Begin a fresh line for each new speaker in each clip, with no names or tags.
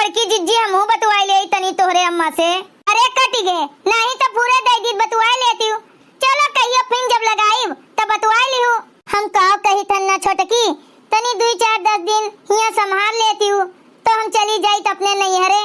बड़की जिज्जी हमहू बतवाई ले तनी तोहरे अम्मा से। अरे कट गे नहीं तो पूरे दे दी बतवाई लेती हूँ। चलो कहियो फिर जब लगाई तब बतवाई ली हूँ। हम कहो कही थन्ना छोटकी तनी 2-4-10 दिन यहाँ संभाल लेती हूँ तो हम चली जाई तो अपने नैहरे।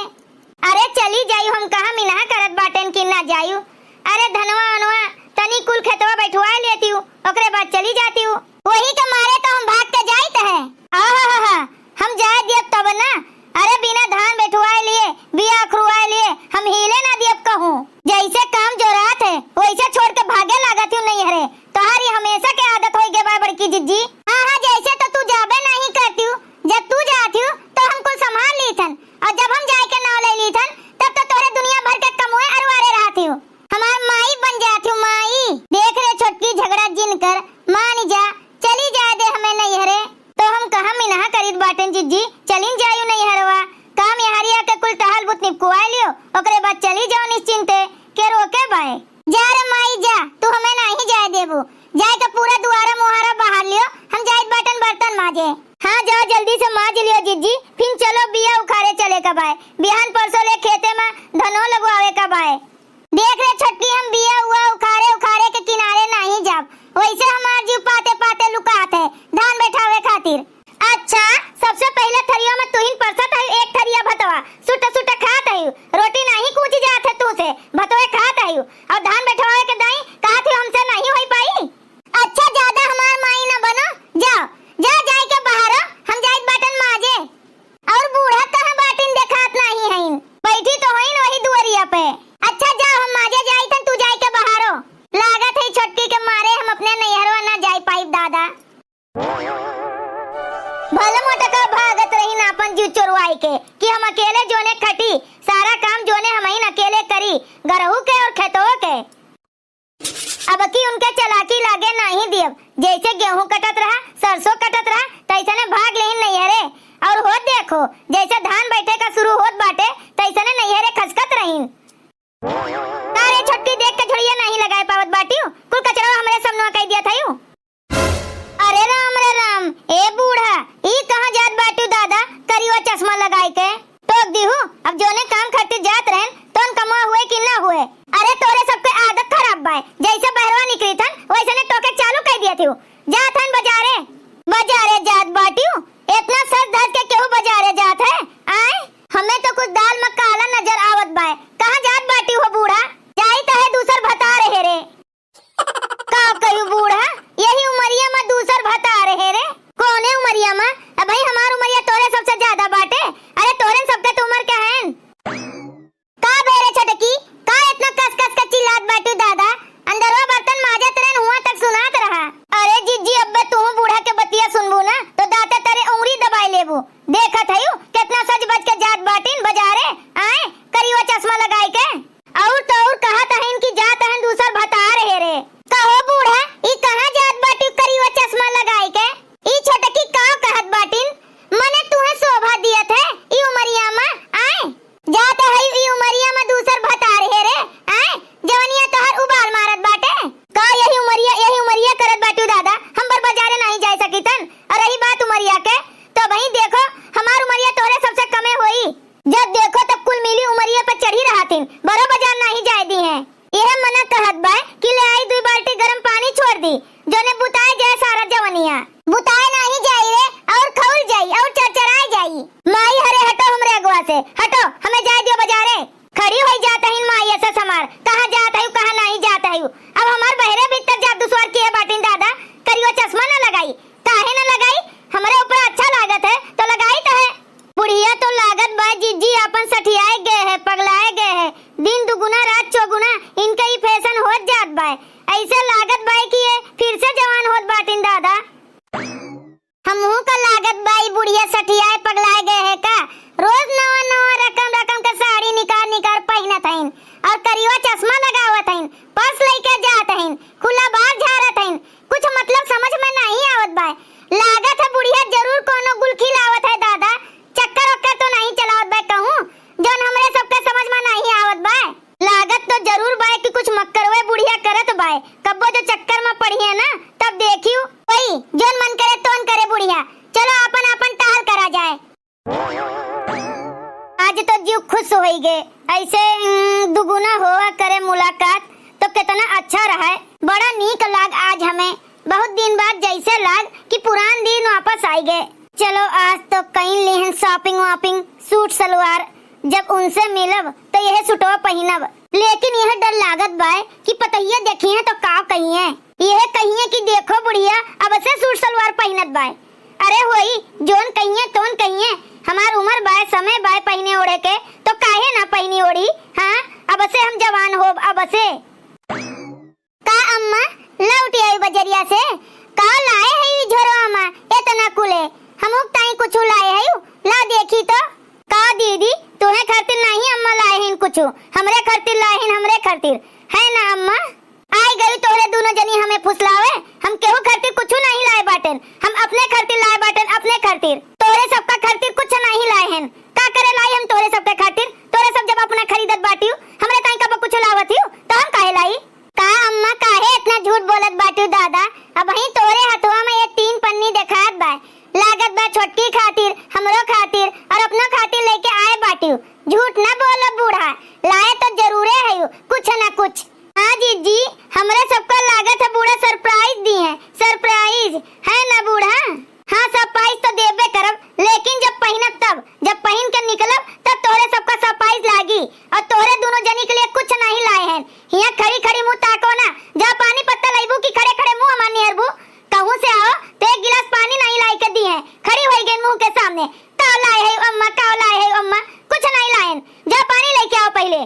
अरे चली जायू हम कहा मिना करत बाटेन कि ना जायू। अरे धनवा अनवा तनी कुल खेतवा बैठवा लेती हूँ ओकरे बाद चली जाती हूँ। वही के मारे तो हम भाग के जाइत है। आहा हम जाए दियब तब ना। अरे बिना धान बैठवाए लिए बिया अखरुआए लिए हम हिले ना दियब कहूँ। जैसे काम जोरात है वैसे छोड़ के भागे लागत हूँ नैहरे। तोहारी हमेशा के आदत होई गे बा बड़की जिज्जी। हाँ जैसे तो तू जाबे नहीं करती हूँ। जब तू जाती हूँ तो हम कुल संभाल ली थन और जब हम जाए के नाव ले ली थन तब तो तोरे दुनिया भर के कमुए अरवारे रहती हूँ। हमार माई बन जाती हूँ माई। देख रे छोटकी झगड़ा जिन कर मान जा चली जाए दे हमें नैहरे। तो हम कहा मिना करीत बाटन जिज्जी चलिन जायू नैहरवा। काम यहारिया के कुल टहल बुत निपकुआई लियो ओकरे बाद चली जाओ निश्चिंते के रोके बाए। जा रे माई जा तू हमें नहीं जाए देबू। जाए के पूरा दुआरा मुहारा बाहर लियो हम जाइत बाटन बर्तन माजे। हाँ जाओ जल्दी से माज लियो जिज्जी फिर चलो बिया उखाड़े चले का बाए। बिहान परसों ले खेते में धनो लगवावे का बाए। देख रे छटकी हम बिया हुआ उखाड़े के किनारे नहीं जाब। वैसे हमार जीव पाते पाते लुकात है धान बैठावे खातिर। अच्छा सबसे पहले थरिया में तुहिन परसत है एक थरिया भतवा सुट सुट खात है। रोटी नहीं कूची जात है तू से भतवे खात है और धान बैठवावे के दाई कहा थी हमसे नहीं होई पाई। अच्छा ज्यादा हमार माई ना बनो। जाओ जाए के बाहर हम जाइत बाटन माजे। और बूढ़ा कहां बाटिन देखात नहीं है बैठी तो होइन वही दुआरिया पे। अच्छा जाओ हम माजे जाई तन तू जाए के बाहरो। लागत है छटकी के मारे हम अपने नैहरवा ना जाई पाई दादा। भले मोटा का भागत रही ना अपन जीव चोरवाई के कि हम अकेले जोने खटी सारा काम जोने हम ही अकेले करी गरहू के और खेतों के। अब की उनके चलाकी लागे नहीं दियब। जैसे गेहूं कटत रहा सरसों कटत रहा तैसे ने भाग लेहिन नैहरे। और होत देखो जैसे धान बैठे का शुरू होत बाटे तैसे ने नैहरे खसकत रहीन। अरे छटकी देख के झड़िया नहीं लगाए पावत बाटियो कुल कचरा हमरे सामने कह दिया था यूं। अरे राम ए बूढ़ा ई कहां जात बाटू दादा करिवा चश्मा लगाई के टोक दी हूं। अब जोने काम करते जात रहन तोन कमा हुए कि ना हुए। अरे तोरे सबके आदत खराब बाय जैसे बहरवा निकली थन वैसे ने टोके चालू कर दिया थी। जात हन बाजारे जात बाटियो इतना सर धज के केहू बाजारे जात है आए। हमें तो कुछ दाल में काला नजर आवत बाय। कहां जात बाटी हो बूढ़ा जाई तो है दूसर भता रहे रे। का कहियो बूढ़ा यही उमरिया में दूसर भता रहे रे। कौने उमरिया में अब भाई हमार उमरिया तोरे सबसे ज्यादा बाटे। अरे तोरे सबके तो उम्र के हैं का बेरे छटकी का इतना कस कस के चिल्लात बाटू दादा। अंदरवा बर्तन माजत रहन हुआ तक सुनात रहा। अरे जिज्जी अब्बे तू बूढ़ा के बतिया सुनबू ना तो दाते तेरे उंगली दबाई लेबू। देखत हयू कितना सज बज के जात बाटिन बाजारे आए करिवा चश्मा लगाई के। और तो और कहा तहन की जात हन दूसर भता रहे रे। कहो बूढ़ा ई कहां जात बाटी करिवा चश्मा लगाई के। ई छटकी का कहत बाटिन मने तुहे शोभा दियत है ई उमरिया में आए। जात है ई उमरिया में दूसर भता रहे रे आए जवनिया तोहर उबाल मारत बाटे। का यही उमरिया करत बाटू दादा हम बर बाजारे नहीं जा सकीतन। और रही बात उमरिया के तो भाई देखो हमार उमरिया तोरे सबसे कमे होई। जब देखो तब कुल मिली उमरिया पर चढ़ी रहतिन बरो बाजार नहीं जाए दी है। यह मना कहत बा कि ले आई 2 बाल्टी गरम पानी छोड़ दी जोने बुताए जाए सारा जवनिया। बुताए नहीं जाई रे और खौल जाई और चरचराए जाई। माई हरे हटो हमरे अगवा से हटो हमें जाए दियो बाजारे। खड़ी होई जात है माई ऐसे समार कहां जात है कहां नहीं जात है। अब हमार बहरे भीतर जात दुश्वार किए बाटिन दादा करियो चश्मा ना लगाई काहे ना लगाई। हमारे ऊपर अच्छा लागत है तो लगाई तो है। बुढ़िया तो लागत बा जिज्जी अपन सठियाए गए है पगलाए गए है। दिन दुगुना रात चौगुना इनका ही फैशन होत जात बा। ऐसे लागत बा कि ये फिर से जवान होत बाटिन दादा। हमहू का लागत बाई बुढ़िया सठियाए पगलाए गए है का। रोज नवा नवा रकम के साड़ी निकाल पहनत है खुश होई गे। ऐसे दुगुना हुआ करे मुलाकात तो कितना अच्छा रहा है। बड़ा नीक लाग आज हमें, बहुत दिन बाद जैसे लाग कि पुरान दिन वापस आई गए। चलो आज तो कहीं लेहन शॉपिंग वापिंग, सूट सलवार, जब उनसे मिलब तो यह सूटवा पहनब। लेकिन यह डर लागत बाय कि पतैया देखिए तो का कहिए, यह कहिए कि देखो बुढ़िया अब से सूट सलवार पहनत बाय। अरे होई जोन कहिए तोन कहिए, हमार उम्र बाय समय बाय पहने ओढ़े के तो काहे ना पहनी ओढ़ी। हाँ अब से हम जवान हो। अब से का अम्मा लौट आई बजरिया से का लाए है झोरवा में इतना कुले, हम ताई कुछ लाए है ला देखी तो। का दीदी तुम्हें खातिर नहीं अम्मा लाए हैं कुछ, हमरे खातिर लाए हैं, हमरे खातिर है ना अम्मा। आई गई तोरे दोनों जनी हमें फुसलावे, हम केहू खातिर कुछ नहीं लाए बाटन, हम अपने खातिर लाए बाटन, अपने खातिर। तोरे सबका खातिर कुछ नहीं लाए हैं। का करे लाई हम तोरे सबके खातिर, तोरे सब जब अपना खरीदत बाटियो हमरे ताई कब कुछ लावत हियो तो हम काहे लाई। का अम्मा काहे इतना झूठ बोलत बाटियो दादा, अब ही तोरे हथवा में ये 3 पन्नी देखात बा, लागत बा छोटकी खातिर, हमरो खातिर और अपना खातिर लेके आए बाटियो। झूठ ना बोलो बूढ़ा, लाए तो जरूरे है कुछ ना कुछ। हाँ जीजी हमरे सबका लागत है बूढ़ा सरप्राइज दी है, सरप्राइज है ना बूढ़ा। हाँ सरप्राइज तो देबे करब, लेकिन जब पहनब तब, जब पहन के निकलब तब तोरे सबका सरप्राइज लागी। और तोरे दोनों जनी के लिए कुछ नहीं लाए हैं। यहाँ खड़ी खड़ी मुंह ताको ना, जा पानी पत्ता लाइबू की खड़े खड़े मुंह हमार निहरबू। कहूँ से आओ तो 1 गिलास पानी नहीं लाई के दी है, खड़ी हो गई मुंह के सामने। का लाए है अम्मा, का लाए है अम्मा, कुछ नहीं लाए, जा पानी लेके आओ पहले।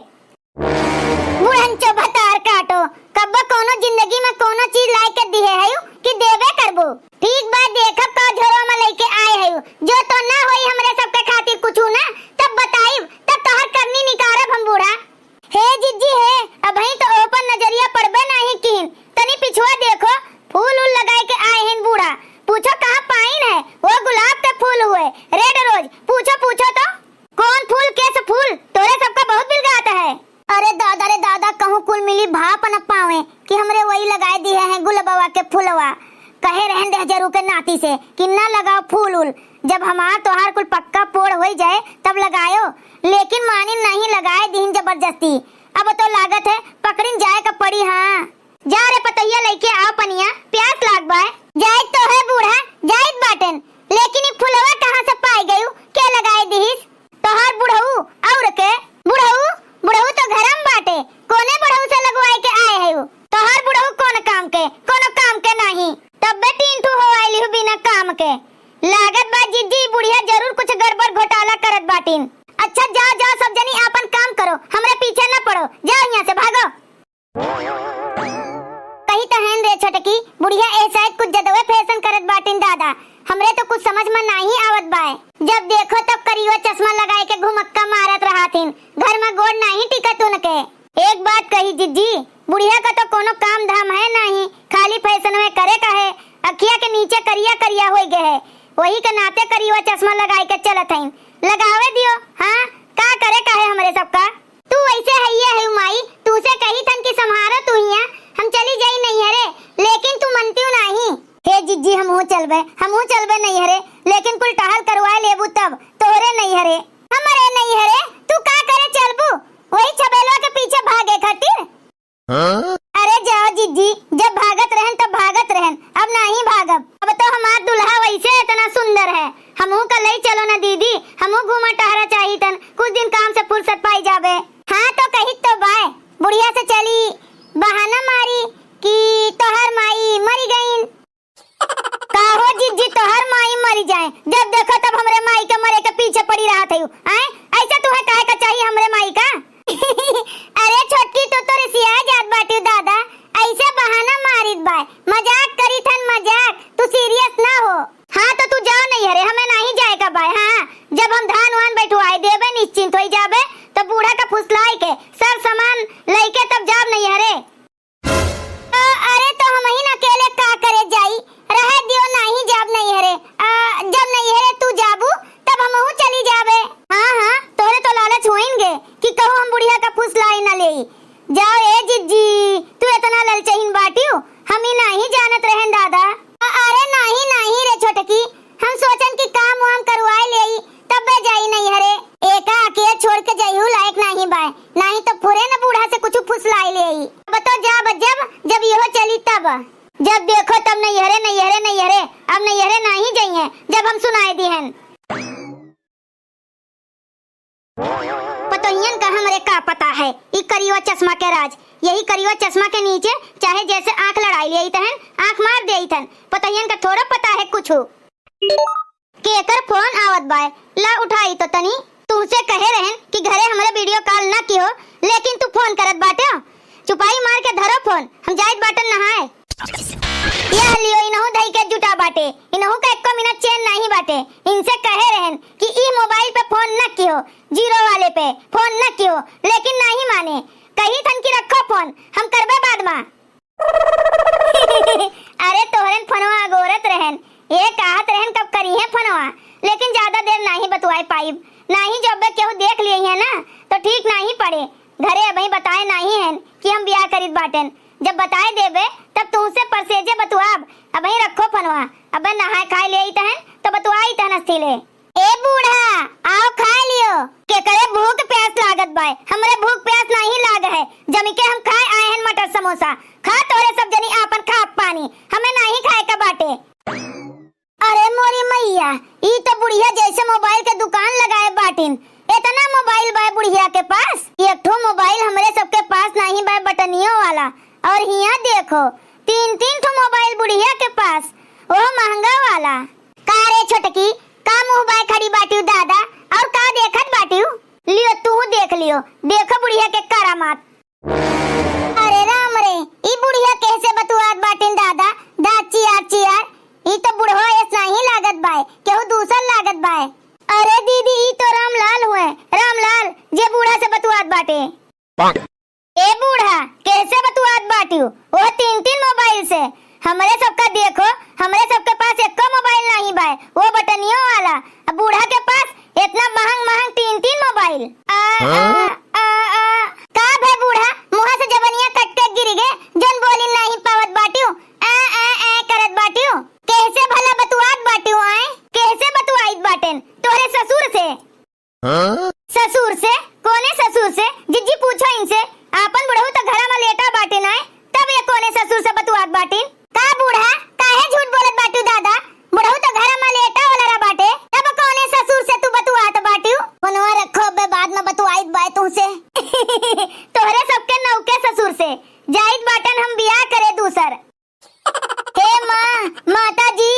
बुढ़ंचो भतार काटो, कब कोनो जिंदगी में कोनो चीज लाई के दी है कि देबे करबो। ठीक बात देखब का झोरो में लेके आए है, जो तो ना होई हमरे सबके खातिर कुछ ना तब बताइब, तब तोहर करनी निकारब हम बूढ़ा। हे जिज्जी हे अब ही तो ओपन नजरिया पड़बे नहीं किन, तनी पिछुआ देखो फूल उल लगाए के आए हैं बूढ़ा। पूछो कहाँ पाइन है, वो गुलाब के फूल हुए, रेड रोज, पूछो पूछो तो कौन फूल कैसे फूल, तोरे सबका बहुत बिल गाता है। अरे दादा रे दादा कहूँ कुल मिली भाप न पावे कि हमरे वही लगाए दिए हैं गुलबवा के फूलवा। कहे रहन दे जरू के नाती से कि ना लगाओ फूल उल, जब हमार तोहार कुल पक्का पोड़ हो जाए तब लगायो। लेकिन मानी नहीं लगाए दीन जबरदस्ती, अब तो लागत है पकड़िन जाए का पड़ी। हाँ जा रे पतैया लेके आओ पनिया, प्यास लाग बाय। जाए तो है बूढ़ा जाइत बाटन, लेकिन ये फुलवा कहाँ से पाई गयू, क्या लगाए दीस तोहार बुढ़ऊ और के बुढ़ऊ, बुढ़ऊ तो घरम बाटे, कोने बुढ़ऊ से लगवाए के आए है तोहार बुढ़ऊ कौन काम के, कोनो काम के नहीं, तब बे टींटू हो आइली हूँ बिना काम के। लागत बा जिद्दी बुढ़िया जरूर कुछ गड़बड़ घोटाला करत बाटिन। अच्छा जाओ जाओ सब जनी अपन काम करो, हमरे पीछे न पड़ो, जाओ यहाँ से भागो। कहीं तो हैन रे छटकी बुढ़िया ऐसा कुछ जदवे फैशन करत बाटिन दादा, हमरे तो कुछ समझ में नहीं आवत बाय। जब देखो तब करियो चश्मा लगाए के घुमक्का मारत रहाथिन, घर में गोड़ नहीं टिकत उनके। एक बात कही जिज्जी, बुढ़िया का तो कोनो काम धाम है नहीं, खाली फैशन में करे का है, अखिया के नीचे करिया करिया हो गए है, वही के नाते करियो चश्मा लगाए के चलत है, लगावे दियो। हाँ का करे का है हमरे सबका, तू ऐसे है माई, तू से कही थन कि संभारो तू हिया, हम चली जाई नहीं हरे, लेकिन तू मनती नहीं। हे जिज्जी हमहू चलबे नहीं हरे, लेकिन कुल टहल करवाए लेबू तब तोहरे नहीं हरे, हमरे नहीं हरे, तू का करे चलबू वही छबेलवा के पीछे भागे खातिर। अरे जाओ जिज्जी, जब भागत रहन तब भागत रहन, अब नहीं भागब। अब तो हमार दुल्हा वैसे इतना सुंदर है, हमहू का ले चलो ना दीदी, हमहू घूमा टहरा चाहिए तन, कुछ दिन काम से फुर्सत पाई जाबे। हाँ तो कही तो बाय, बुढ़िया से चली बहाना मारी कि तोहर माई मरी गईन। काहो जिज्जी तोहर माई मरी जाए, जब देखो तब हमरे माई के मरे के पीछे पड़ी रहा था ऐसा तुम्हें काहे का चाहिए हमरे माई का। अरे छोटकी तो रिसिया जात बाटी दादा, ऐसे बहाना मारित बाय, मजाक करी थन मजाक, तू सीरियस ना हो। हाँ तो तू जाओ नहीं हरे, हमें नहीं जाएगा बाय। हाँ जब हम धान वान बैठवाई देबे निश्चिंत हो जाबे तो बूढ़ा का फुसलाई के सब सामान लेके तब जाब नहीं हरे। अरे तो हम ही अकेले का करे जाई, रह दियो नहीं जाब नहीं हरे, जब नहीं हरे तू जाबू तब हमहू चली जाबे। हाँ हाँ तोरे तो लालच होइनगे कि कहूँ हम बुढ़िया का फुसलाई न ले। जाओ ए जिज्जी, तू इतना ललचहीन बाटियो, हम ही नहीं जानत रहन दादा। अरे नहीं रे छोटकी, हम सोचन कि काम वाम करवाए ले तब जाई नहीं हरे, एका अकेले छोड़ के बाय, नहीं तो पूरे न बूढ़ा से कुछ फुसलाई ले। अब तो जब यो चली तब, जब देखो तब नैहरे नैहरे नैहरे, अब नैहरे नहीं जाइए जब हम सुनाए दी हैं। पतोहियन का हमरे का पता है ई करिवा चश्मा के राज। यही करिवा चश्मा के नीचे चाहे जैसे आंख लड़ाई ले तहन, आंख मार दे तहन, पतोहियन का थोड़ा पता है कुछ। केकर फोन आवत बाय, ला उठाई तो तनी। तुझसे कहे रहन कि घरे हमारे वीडियो कॉल ना की हो, लेकिन तू फोन करत बाटे। चुपाई मार के धरो फोन, हम जाइत बाटन नहाए। यह लियो इनहु दही के जुटा बाटे, इनहु का एको मिनट चैन नहीं बाटे। इनसे कहे रहन कि ई मोबाइल पे फोन न कियो, जीरो वाले पे फोन न कियो, लेकिन नहीं माने। कही थन की रखो फोन, हम करबे बाद में। अरे तोहरन फोनवा अगोरत रहन, ये कहत रहन कब करी है फोनवा, लेकिन ज्यादा देर नहीं बतवाए पाइब। नहीं जब केहू देख लिए है ना तो ठीक नहीं पड़े। घरे अभी बताए नहीं है कि हम ब्याह करीत बाटन, जब बताए देबे तब तुमसे परसेजे बतुआब। अभी रखो फनवा, अबे नहाए खाए ले तहन तो बतुआई तहन अस्थिले। ए बूढ़ा आओ खा लियो, के करे भूख प्यास लागत बाय। हमरे भूख प्यास नहीं लाग है, जमी के हम खाए आए हैं मटर समोसा। खा तोरे सब जनी आपन खा पानी, हमें नहीं खाए का बाटे। अरे मोरी मैया, ई तो बुढ़िया जैसे मोबाइल के दुकान लगाए बाटिन। इतना मोबाइल बाय बुढ़िया के पास, एक ठो मोबाइल हमरे सबके पास नहीं बाय बटनियों वाला। और यहाँ देखो 3-3 ठो मोबाइल बुढ़िया के पास, वो महंगा वाला। का रे छोटकी, का मुंह बाय खड़ी बाटियो दादा, और का देखत बाटियो? लियो तू देख लियो, देखो बुढ़िया के करामात। अरे राम रे, ई बुढ़िया कैसे बतुआत बाटिन दादा, दांत चियार। ई तो बुढ़वा ऐसा नहीं लागत बाय, केहू दूसर लागत बाय। अरे दीदी ई तो रामलाल हुए, रामलाल जे बूढ़ा से बतुआत बाटे। ए बूढ़ा कैसे बतुआत बाटियो? वो 3-3 मोबाइल से। हमरे सबका देखो, हमरे सबके पास एक मोबाइल नहीं बाय, वो बटनियों वाला। अब बूढ़ा के पास इतना महंग 3-3 मोबाइल। का भे बूढ़ा, मुंह से जबनिया कट के गिर गए, जन बोली नहीं पावत बाटियो, करत बाटियो। कैसे भला बतुआत बाटियो आए? कैसे बतुआइत बाटेन? तोरे ससुर से। ससुर से? कोने ससुर से? जिज्जी पूछो इनसे। आपन बुढ़ऊ तो घरा में लेटा बाटिन आए, तब ये कोने ससुर से बतुआत बाटिन? का बूढ़ा काहे झूठ बोलत बाटियो दादा? बुढ़ऊ तो घरा में लेटा वाला बाटे, तब कोने ससुर से तू बतुआत बाटियो? फोनवा रखो बे, बाद में बतुआइत बाय तुमसे। तोहरे सबके नौके ससुर से जाइत बाटन, हम बियाह करे दूसर। हे माँ, माता जी,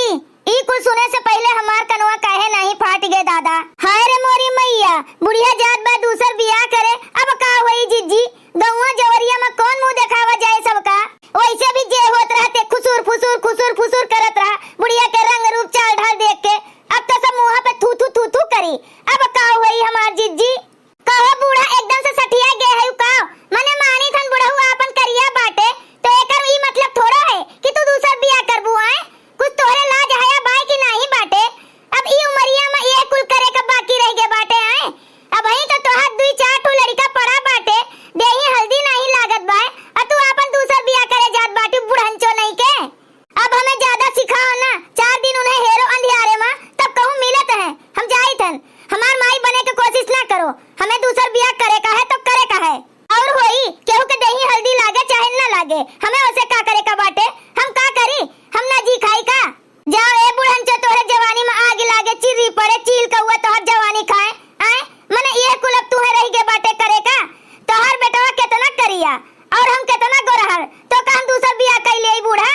ई कुछ सुने से पहले हमार कनवा काहे नहीं फाट गए दादा। हाय रे मोरी मैया, बुढ़िया जात बा दूसर बियाह करे, अब का होई जिज्जी? गौवा जवरिया में कौन मुंह दिखावा जाए सबका? वैसे भी जे होत रहते खुसुर फुसुर करत रहा, बुढ़िया के रंग रूप चाल ढाल देख के। अब तो सब मुंह पे थू थू करी, अब का होई हमार जिज्जी? कहो बूढ़ा एकदम से सठिया गए है का? मने मानी थन बुढ़ऊ आपन करिया बाटे, तो एकर ई मतलब थोड़ा है कि तू दूसर बियाह करबू आए? कुछ तोरे लाज हया बाय कि नहीं बाटे? अब ई उमरिया में ये कुल करे का बाकी रह गए बाटे आए? अब ही तो तोहार 2-4 ठो लड़का पड़ा बाटे, देही हल्दी नहीं लागत बाय, और तू आपन दूसर बियाह करे जात बाटी बुढ़ंचो नहीं के। अब हमें ज्यादा सिखाओ ना, 4 दिन उन्हें हेरो अंधियारे में तब कहूं मिलत है, हम जाइत हन। हमार माई बने के कोशिश ना करो, हमें दूसर बियाह करे का है तो करे का है। और होई केहू के देही हल्दी लागे चाहे ना लागे, हमें उसे का करे का बाटे? हम का करी, हम ना जी खाई का? जाओ ए बुढ़ंचो, तोहरे जवानी में आग लागे, चिर्री पड़े, चील कौआ तोहर जवानी खाए आए। मने ये कुल अब तू है रही के बाटे करे का? तोहर बेटवा कितना करिया और हम कितना गोरहर, तो का हम दूसर बियाह कर ले बूढ़ा?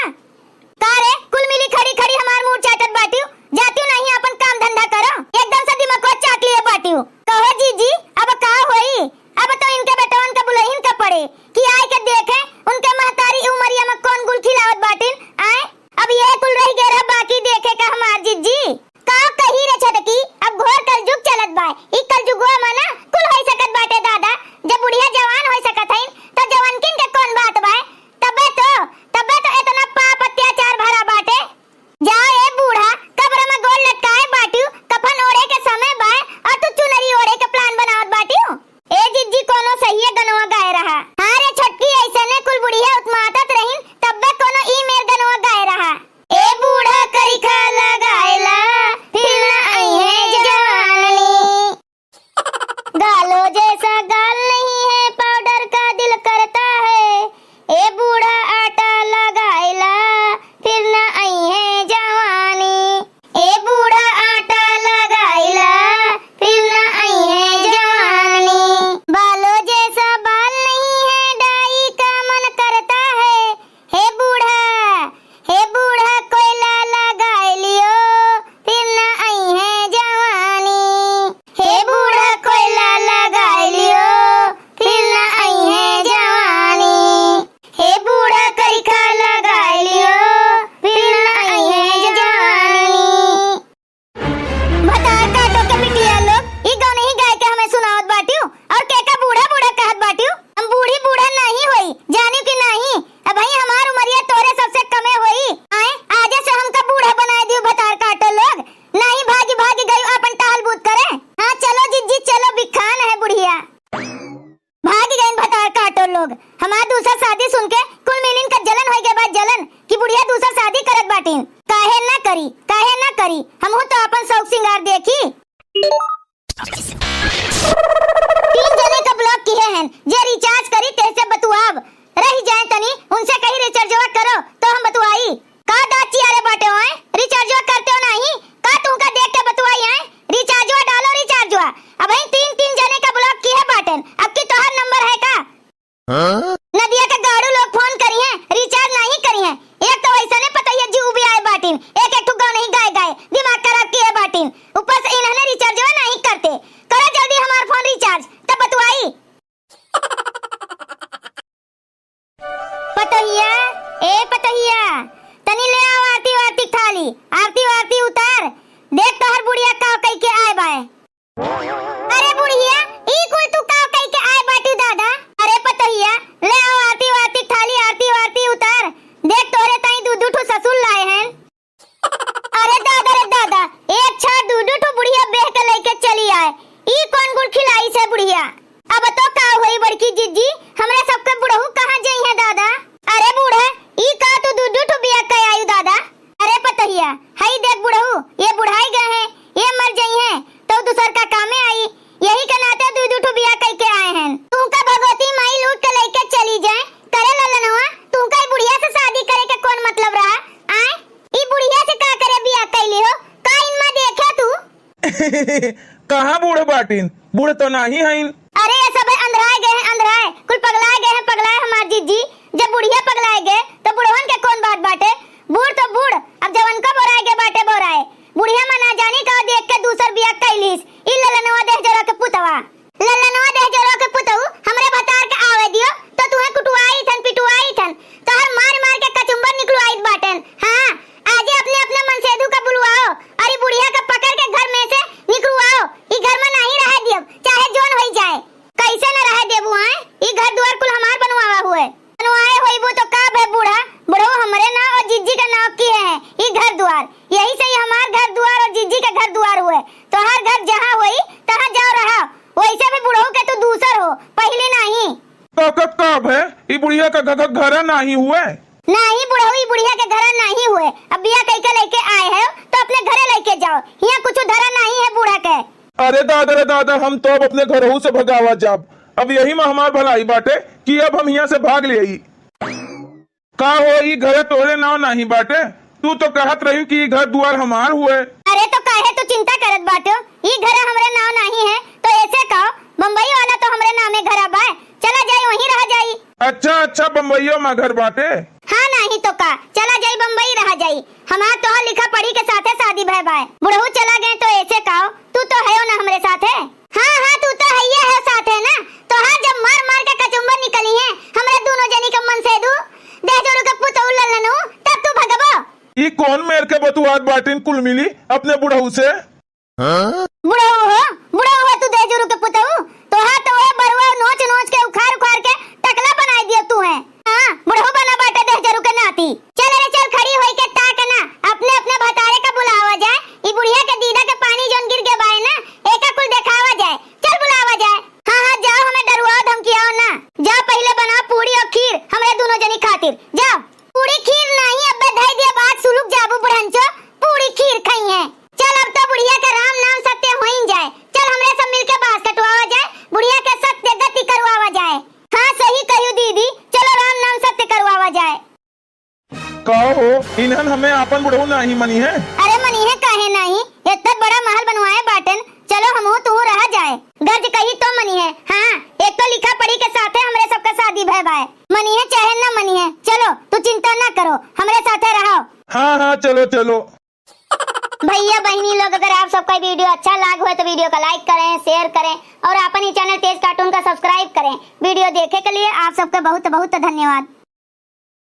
का रे कुल मिली खड़ी हमार मुंह चाटत बाटियो, जातियो नहीं अपन काम धंधा करो, एकदम से दिमाग को चाट लिए बाटियो। कहो जीजी अब का होई? अब तो इनके बेटवन का बुलहिन का पड़े कि आए के देखे उनके महतारी उमरिया में कौन गुल खिलावत बाटिन आए। अब ये कुल रह गए बाकी देखे का हमार जिज्जी। का कही रे छटकी, अब घोर कलजुग चलत बाय, ई कलजुगवा माना कुल होई सकत बाटे दादा। जब बुढ़िया जवान होई सकत हइन तो जवानकिन के कौन बात बाय? तबे तो इतना पाप अत्याचार भरा बाटे। जाओ ए बूढ़ा, कब्र में गोल लटकाए बाटियो, कफन ओढ़े के समय बाय, और तू चुनरी ओढ़े के प्लान बनावत बाटियो। ए जिज्जी कोनो सही गनवा गाय रहा। हां रे छटकी, ऐसे ने कुल बुढ़िया उत्मातत रहिन, तबे कोनो ई मेर गनवा गाय रहा। ए बूढ़ा करी खा लगाएला, फिर ना आई है जवानी। गालो जैसा गाल नहीं है लोग। हमार दूसर शादी सुन के कुल मिलिन का जलन होई के बाद जलन कि बुढ़िया दूसर शादी करत बाटिन। काहे ना करी हमहू तो अपन शौक सिंगार देखी। 3 जने का ब्लॉक किए हैं जे रिचार्ज करी तेसे बतुआब रही जाए तनी उनसे कहीं रिचार्जवा करो तो हम बतुआई। का दाची आरे बाटे होए रिचार्जवा करते हो नहीं का तू का देख के बतुआई है। रिचार्जवा डालो रिचार्जवा। अब इन 3 जने का ब्लॉक किए बाटन अब की तोहर नंबर है का? नदिया के गाड़ू लोग फोन करी हैं रिचार्ज नहीं करी हैं। एक तो वैसा ने पता है जीव भी आए बाटिन एक ठुग्गा नहीं गाय दिमाग खराब किए बाटिन ऊपर से इन्होंने रिचार्जवा नहीं करते। करो जल्दी हमार फोन रिचार्ज तब बतुआई। पतोहिया तनी ले आओ आरती वारती थाली आरती वारती उतार देख तोहर बुढ़िया काव कई के आए बाए। अरे बुढ़िया ई कुल तू काव कई के आए बाटी दादा। अरे पतोहिया ले आओ आरती वारती थाली आरती वारती उतार देख तोरे ताई दूध ठो ससुर लाए हैं। अरे दादा एक छा दूध ठो बुढ़िया बेह के लेके चली आए। ई कौन गुड़ खिलाई से बुढ़िया? अब तो का होई बड़की जिज्जी हमरे सबके बुढ़ऊ कहां जई है दादा? अरे बूढ़ा ई का तू दूध ठो बिया के आयु दादा? अरे पतोहिया हई देख बुढ़ऊ ये बुढ़ाई गए हैं ये मर गई हैं तो दूसर का कामे आई यही के नाते दूध ठो बिया कई के आए हैं। तू का भगवती माई लूट के लेके चली जाए करे ललनवा तू का बुढ़िया से शादी करे के कौन मतलब रहा? आए ई बुढ़िया से का करे बिया कैली हो का इनमा देखे तू?
कहां बूढ़ बाटिन बूढ़ तो नहीं हईन।
अरे ये सब अंधराए गए हैं अंधराए कुल पगलाए हमार जीजी। जब बुढ़िया पगलाए गए तो बुढ़वन के कौन बात बाटे? बूढ़ तो बूढ़ अब जवन का बोराए के बाटे बोराए। बुढ़िया मना जानी का देख के दूसर बिया कैलीस ई ललनवा देह जरा के पुतवा हमरे भतार के आवे दियो तो तुहे कुटवाई थन पिटवाई थन तो हर मार के कचुंबर निकलवाई बाटन। हां आज अपने अपने मनसेदू का बुलवाओ अरे बुढ़िया का पकड़ के घर में से निकलवाओ। ई घर में नहीं रह दियो चाहे जोन होई जाए। कैसे न रह देबू हैं? ई घर द्वार कुल हमार बनवावा हुए बनवाए होइबो तो का भे बुढ़ो हमरे नाम और जिज्जी का नाम किए हैं ई घर द्वार यही से ही हमार घर द्वार और जिज्जी का घर द्वार हुए। तो हर घर जहां होई तहां जाओ रहा वैसे भी बुढ़ऊ के तू दूसर हो पहले नहीं।
कब है ई बुढ़िया का घर नहीं हुए?
नहीं बुढ़ऊ ई बुढ़िया के घर नहीं हुए। अब बिया कई के लेके आए हो तो अपने घरे लेके जाओ यहाँ कुछ धरा नहीं है बूढ़ा के।
अरे दादा हम तो अब अपने घरों से भगावा जाब अब यही में हमार भलाई बाटे कि अब हम यहाँ से भाग ले आई। का हो ई घर तोरे नाव नहीं बाटे तू तो कहत रही कि ई घर द्वार हमार हुए।
अरे तो काहे तू चिंता करत बाटे ई घर हमरे नाव नहीं है तो ऐसे कहो बम्बई वाला तो हमरे नामे घर बाए चला जाई वहीं रह जाई।
अच्छा बम्बईयो में घर बाटे?
हाँ नहीं तो का चला जाई बम्बई रह जाई हमार तो लिखा पढ़ी के साथे शादी भय बाए। बुढ़ऊ चला गए तो ऐसे कहो तू तो है ना हमरे साथे? हाँ तू तो है साथे ना तो हाँ जब मार के कचुम्बर निकली है हमरे दोनों जनी का मन से दू दे जोरू के पुतौ ललनु तब तू भगबो।
ई कौन मेर के बतुआत बाटिन कुल मिली अपने बुढ़ऊ से?
बुढ़ऊ हो तू दे जोरू के पुतौ तो हाँ तो वो बरुआ नोच के उखाड़ के टकला बनाई दियो तू है। हाँ बुढ़ऊ बना बाटे दे जोरू के नाती। चल रे चल खड़ी होई के ताक ना अपने भतारे का बुलावा जाए ई बुढ़िया के दीदा के पानी जोन गिर के बाए ना एका कुल दिखावा जाए चल बुलावा जाए। हाँ जाओ हमें डरुआ धमकियाओ ना जाओ पहले बनाओ पूरी और खीर हमरे दोनों जनी खातिर जाओ। पूरी खीर नहीं अब धई दिया बात सुलुक जाबू बुढ़ंचो पूरी खीर खाई है। चल अब तो बुढ़िया का राम नाम सत्य होई जाए चल हमरे सब मिलके बास कटवावा जाए बुढ़िया के सत्य गति करवावा जाए। हाँ सही कहियो दीदी चलो राम नाम सत्य करवावा जाए।
कहो इन्हन हमें अपन बुढ़ऊ नहीं मनी है?
अरे मनी है काहे नहीं इतना बड़ा महल बनवाए बाटन चलो हम तू रह जाए गर्ज कही तो मनी है। हाँ एक तो लिखा पढ़ी के साथे हमरे सबका शादी भय बाए मनी है चाहे न मनी है चलो तू चिंता न करो हमरे साथे रहो।
हाँ चलो
भैया बहनी लोग अगर आप सबका वीडियो अच्छा लगा हो तो वीडियो को लाइक करें शेयर करें और अपने चैनल तेज कार्टून का सब्सक्राइब करें। वीडियो देखे के लिए आप सबका बहुत बहुत धन्यवाद।